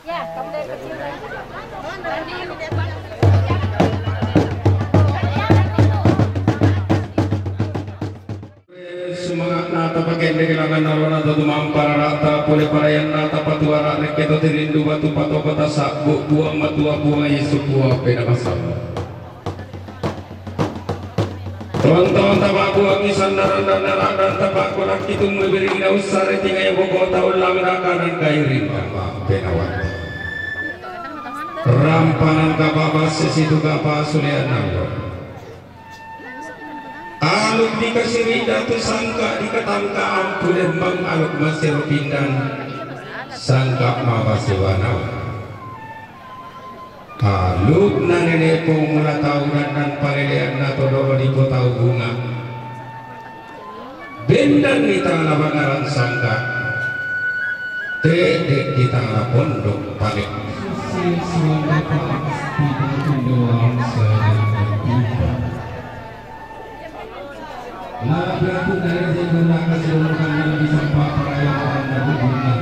Ya, kamu dari kecil. Semangat nata pakai kehilangan narwana tu mampara rata boleh parayan nata patuara reketo tirindu batu pato kota sabuk buang matua buang Yesus buang pena kasam. Tonton tabak buang isandaran dan naradan tabak kolak itu memberi ina usare tinggal yang pokok tahun lamraka dan kairin tabak pena wati. Rampanan kapabas sesitu kapas sulian nanggo. Aluk dikasih rida tu sangka dikatangka ampun bang aluk masih pindan sangka mabasiwana aluk na nenek pong mula tahunan dan palelean na todoro di kota bunga bendan di tanah bangaran sangka dedek di tanah pondok paling Lalu aku dari digunakan seluruh kami di sampah perayaan dan bunga.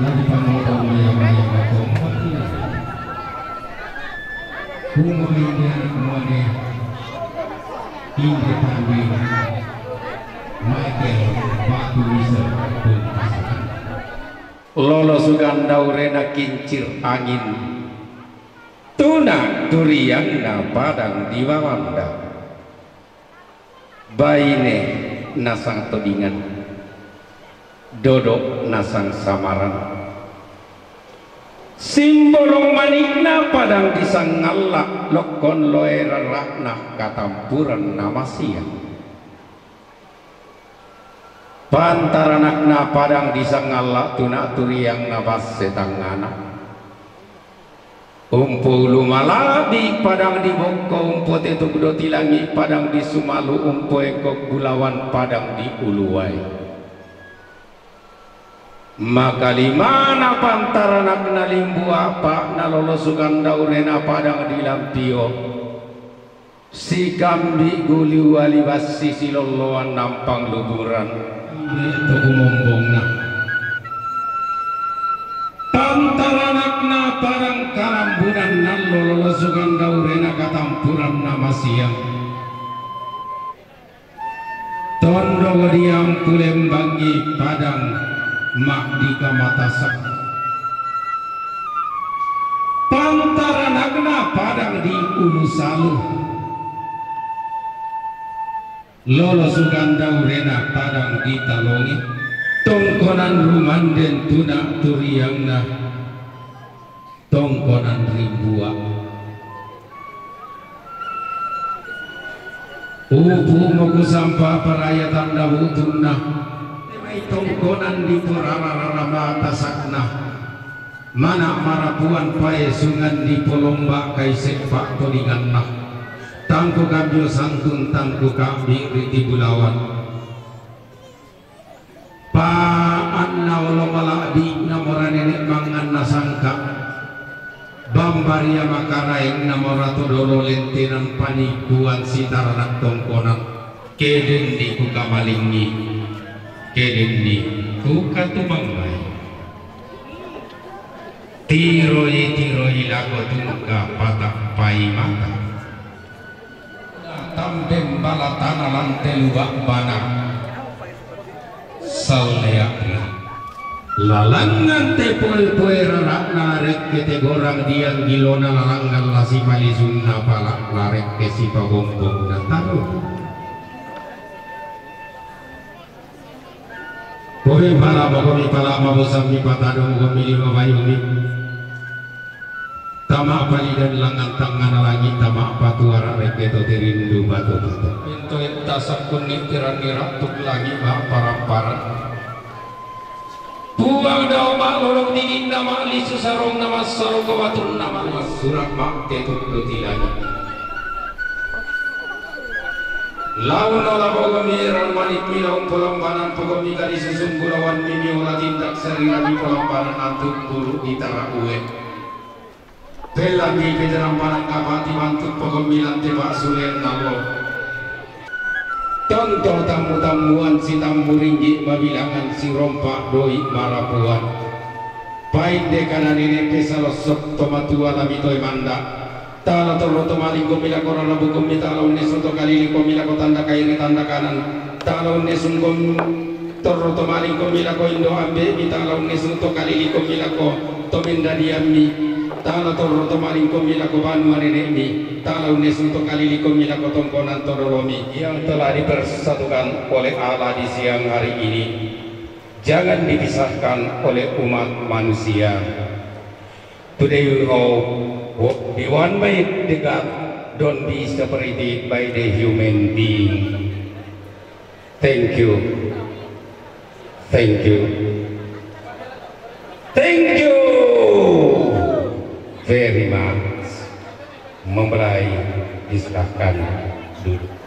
Lalu panggilan maya-maya bakom bunga ini kemudian hingga pagi Michael batu bisa lolo suganda urena kincir angin tuna durian na padang diwawanda baine nasang todingan dodok nasang samaran simbolong manikna padang disang ngalak lokon loera rakna katampuran namasian pantaranakna padang disang ngalak tuna turiang nabas setangana umpu lumala di padang di bongko umpu tetu kudo tilangi padang di sumalu umpu ekok gulawan padang di uluwai maka limana pantaranak na limbu apa na lolosukan daurena padang di lampio si kambi guli wali basi si loloan nampang luburan itu umombong na pantaranakna parang karambunan nan lolosukan daurena katampuran nama siang tondo diam kulembangi padang mak di kamatasak pantaranakna padang di ulu saluh lolosukan daurena padang di talongi tongkonan rumanden tuna turiangna tongkonan ribuak upu moku sampah perayatan dahutuna temai tongkonan di purararara tasakna mana marapuan pae sungan di polomba kaisek pak tolinganna tangku kabyo santun tangku kambing riti bulawan paan na olomala di namora nenek mangan nasangka bambaria makaraeng namora todolo lentenan panikuan sitaranak tongkonan keden di kukamalingi keden di kukatumangmai tiroi lago tungga patak pai mata tambem balatana lantelubak bana sauleakna lalangan tepol poera rakna rek kete gorang diang gilona lalangan lasi malizunna palak larek kesi pagombong na taruh kowe pala bagomi pala mabosam mi patadong gomili mabayumi tamak pali dan langan tangan langit tamak patuara reketo tirindu batu batu pintu entasak kuning tiran-tiran tuk lagi mak paramparan buang daun mak lorong dingin nama lisu sarong nama sarong kebatun nama surat mak tetut duti lagi Launo la pogomi ran manik milaung polambanan pogomi kali susung gulawan mimi ola tindak seri rabi polambanan antuk bulu itara uwe. Bella di pejerang panang kapati mantuk pogomi lantai pak sulen nalo. Contoh tamu-tamuan si tamburinggi babilangan si rompak doi marapuan. Pain de kanan ini kesalosok tomatua lamitoi manda. Tala toroto maling mila korala bukum mitala unesun to kalili mila ko tanda kairi tanda kanan. Tala unesun toroto maling mila ko indo ambe mitala unesun to kalili mila ko tominda diammi. Tala toroto maling mila ko banu manenemi. Tala unesun to kalili mila ko tongkonan torolomi yang telah dipersatukan oleh Allah di siang hari ini. Jangan dipisahkan oleh umat manusia. Today we hope be one by the God, don't be separated by the human being. Thank you. Thank you. Thank you very much. Mempelai diserahkan dulu.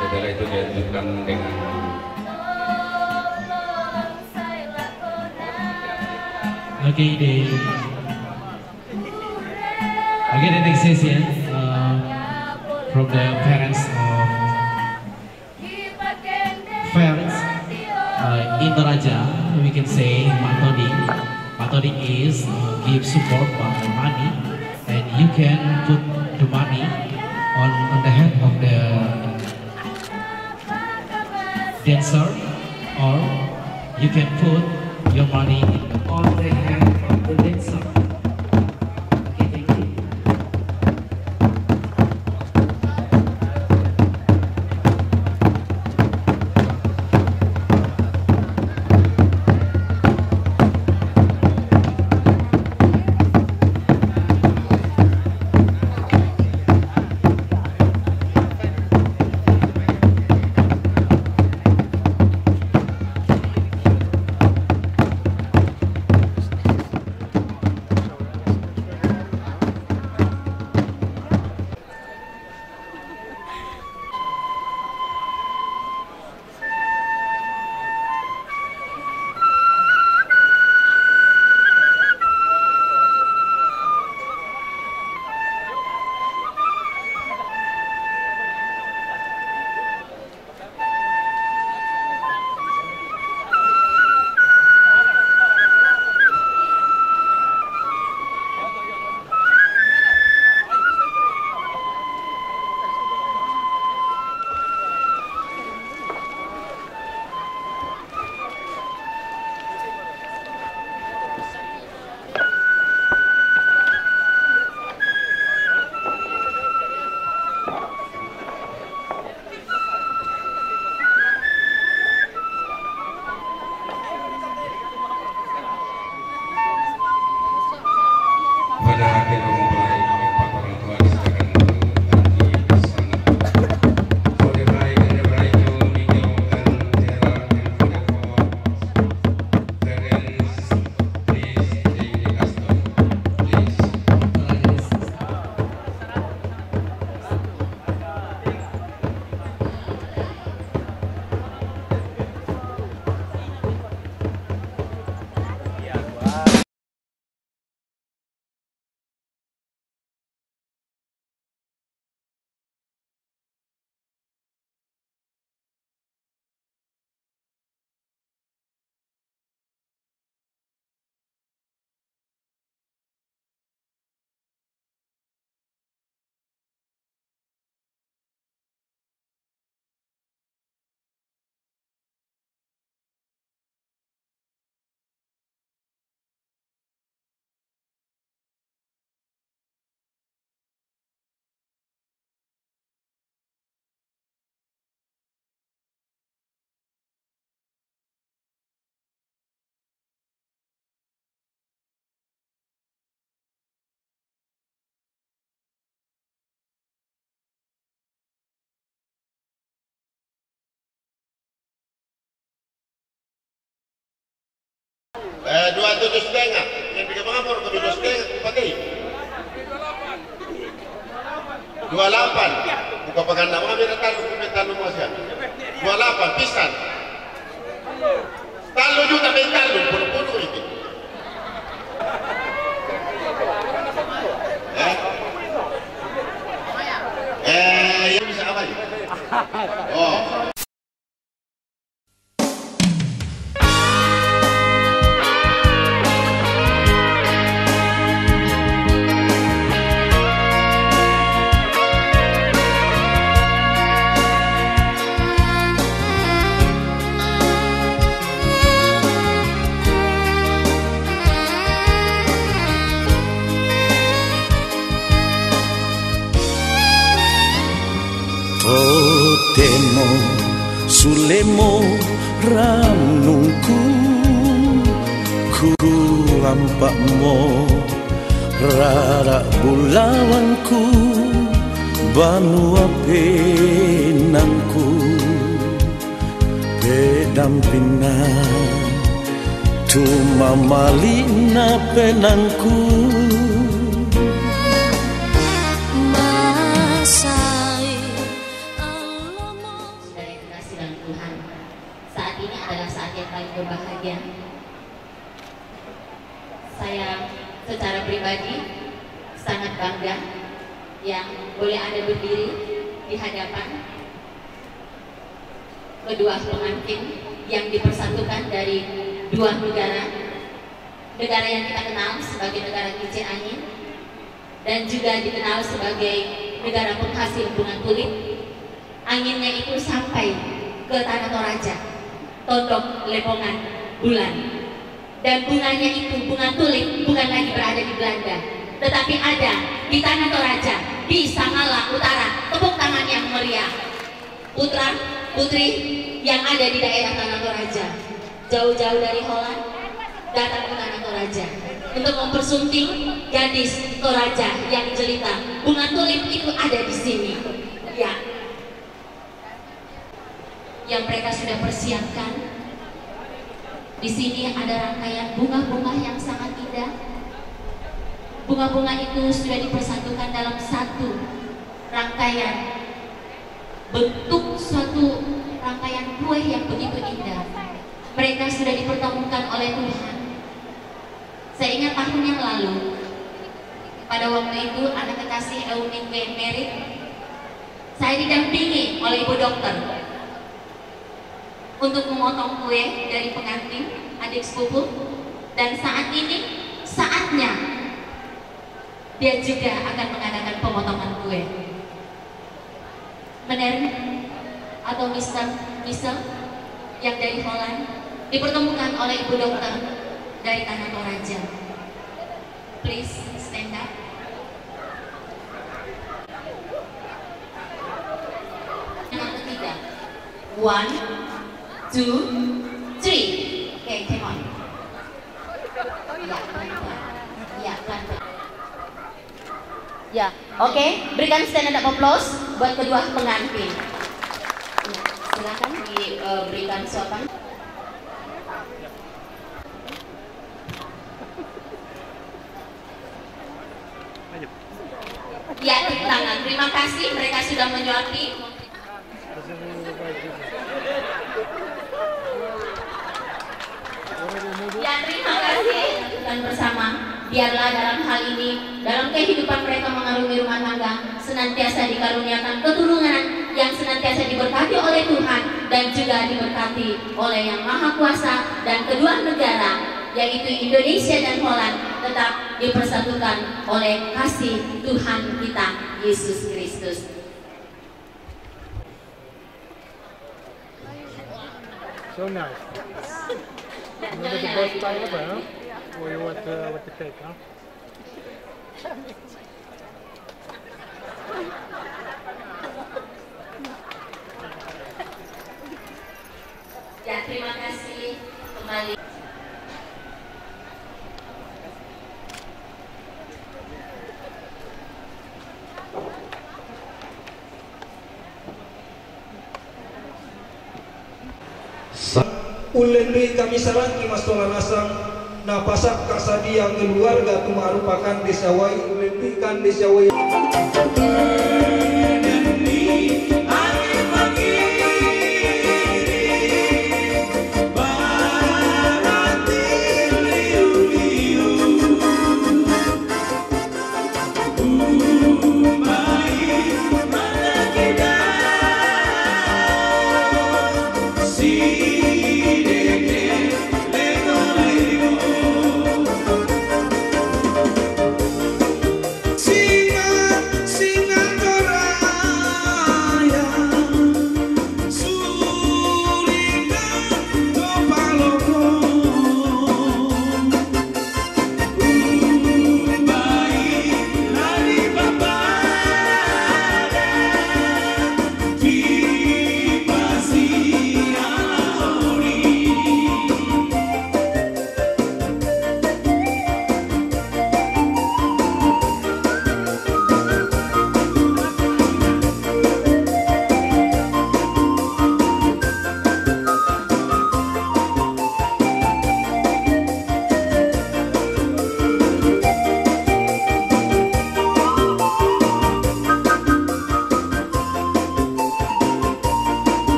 Setelah itu dilanjutkan dengan the next session from the parents Interaja, we can say Matoding. Matoding is give support by money, and you can put the money on the head of the dancer, or you can put your money on the head of the dancer. 7,5. Yang 3 pengapur ke 7,5 pakai 28. Buka paganda mga talo mo siya. 28 pisan. Talo juga may talo puno-puno itu. Yang bisa apa ya? Oh. Temo sulemo ranungku ku lampakmu rara bulawanku banua penangku pedampina tuma malina penangku berbahagia. Saya secara pribadi sangat bangga yang boleh ada berdiri di hadapan kedua pengantin yang dipersatukan dari dua negara yang kita kenal sebagai negara kincir angin dan juga dikenal sebagai negara penghasil bunga tulip. Anginnya itu sampai ke Tanah Toraja, Tondok Lepongan Bulan, dan bunganya itu bunga tulip bukan lagi berada di Belanda tetapi ada di Tanah Toraja di Sangala Utara. Tepuk tangan yang meriah putra putri yang ada di daerah Tanah Toraja, jauh-jauh dari Holland datang ke Tanah Toraja untuk mempersunting gadis Toraja yang jelita. Bunga tulip itu ada di sini ya, yang mereka sudah persiapkan. Di sini ada rangkaian bunga-bunga yang sangat indah. Bunga-bunga itu sudah dipersatukan dalam satu rangkaian, bentuk suatu rangkaian kue yang begitu indah. Mereka sudah dipertemukan oleh Tuhan. Saya ingat tahun yang lalu, pada waktu itu anak kekasih Eunin Merit, saya didampingi oleh ibu dokter untuk memotong kue dari pengantin adik sepupu, dan saat ini saatnya dia juga akan mengadakan pemotongan kue. Menerin atau Mr. yang dari Holland dipertemukan oleh ibu dokter dari Tanah Toraja. Please stand up. Yang ketiga, 1, 2, 3. Okay, come on. Ya, pelan-pelan. Ya, pelan-pelan. Ya, oke. Berikan stand up applause buat kedua pengantin. Ya, silakan diberikan suapan. Ya, tepuk tangan. Terima kasih, mereka sudah menyuapi. Ya, terima kasih dan bersama. Biarlah dalam hal ini, dalam kehidupan mereka mengarungi rumah tangga, senantiasa dikaruniakan keturunan yang senantiasa diberkati oleh Tuhan dan juga diberkati oleh Yang Maha Kuasa, dan kedua negara yaitu Indonesia dan Holland tetap dipersatukan oleh kasih Tuhan kita Yesus Kristus. So nice. You want the boat style over, huh? Or you want the cake, huh? Ya, terima kasih kembali. Ulen kami sarang ki mas tola nasang Nah pasak kasadi yang keluarga itu merupakan desa wai lebihkan desa wai.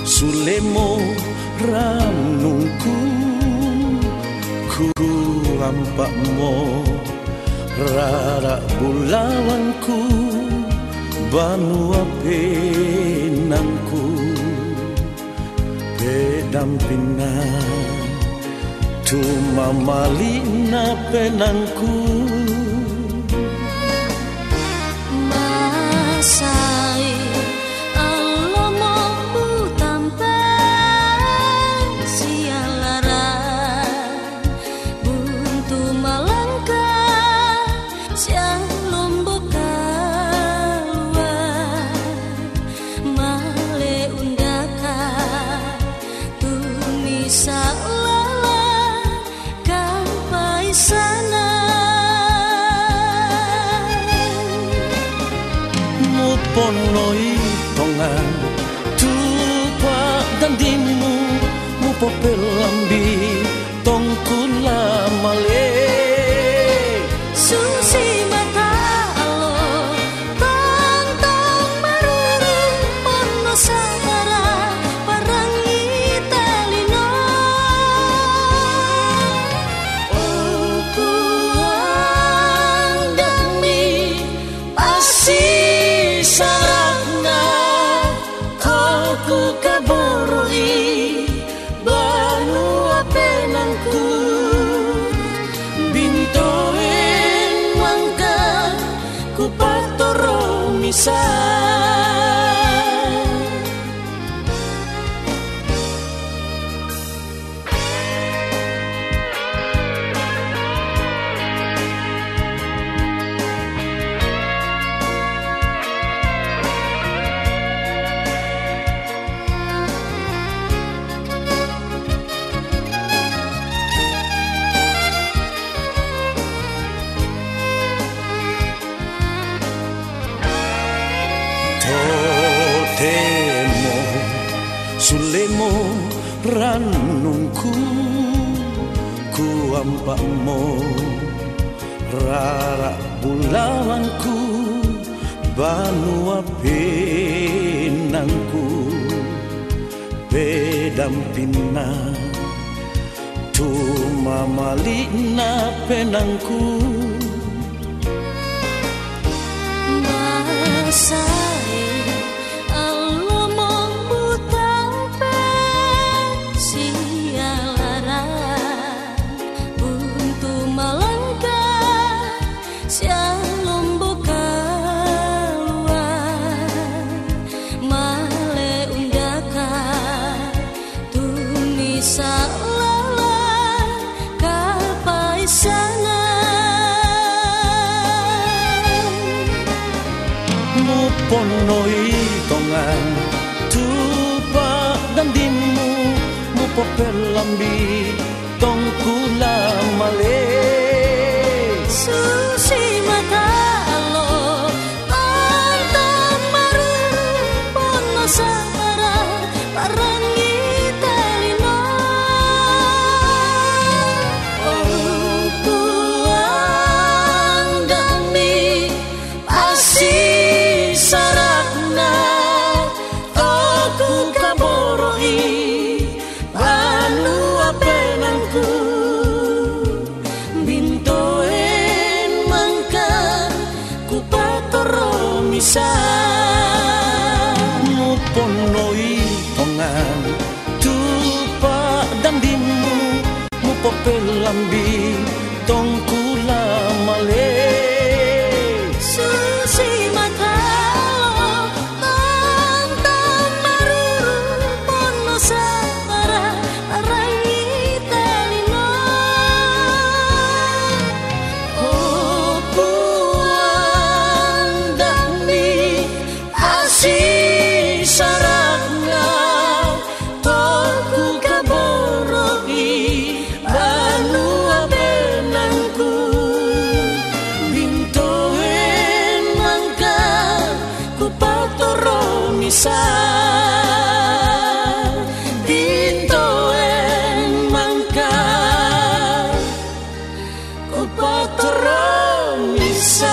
sulemo ranungku ku lampakmu rara bulawanku banua penangku pedampina cuma malina penangku masai Allah mau tampan sialaran buntu malangkah siang lombok keluar male undaka tumisa sana muponoi tongan tupa dan dimu mupo pelambi tongkula male susi mata alo tantang maruru pono sabara parangi talino sarana kau kaboroi banu apenangku bintoen mangga ku patoro misa temo sulemo ranungku ku ampakmu rara bulawanku banua penangku pedampina cuma malina penangku masai Allah mau tampan sialaran buntu malangkah siang lombok keluar male undaka tumisa lala kapai sana muponoi tongan tupa dan dimu mupo pelambi tongkula male susi mata alo tantang maruru pono sabara parangi talino oh tuang dami pasti sarana aku kaboroi banu apenangku bintoen mangka ku patoro misa muponoi tongan tupa dan dimu mupo pelambi tongkula male susi mata tantang maruru pono sabara parangi talino oh puang dami asih sarana toku kaboroi banu apenangku bintoen mangga ku patoro misa bintoen mangga ku patoro misa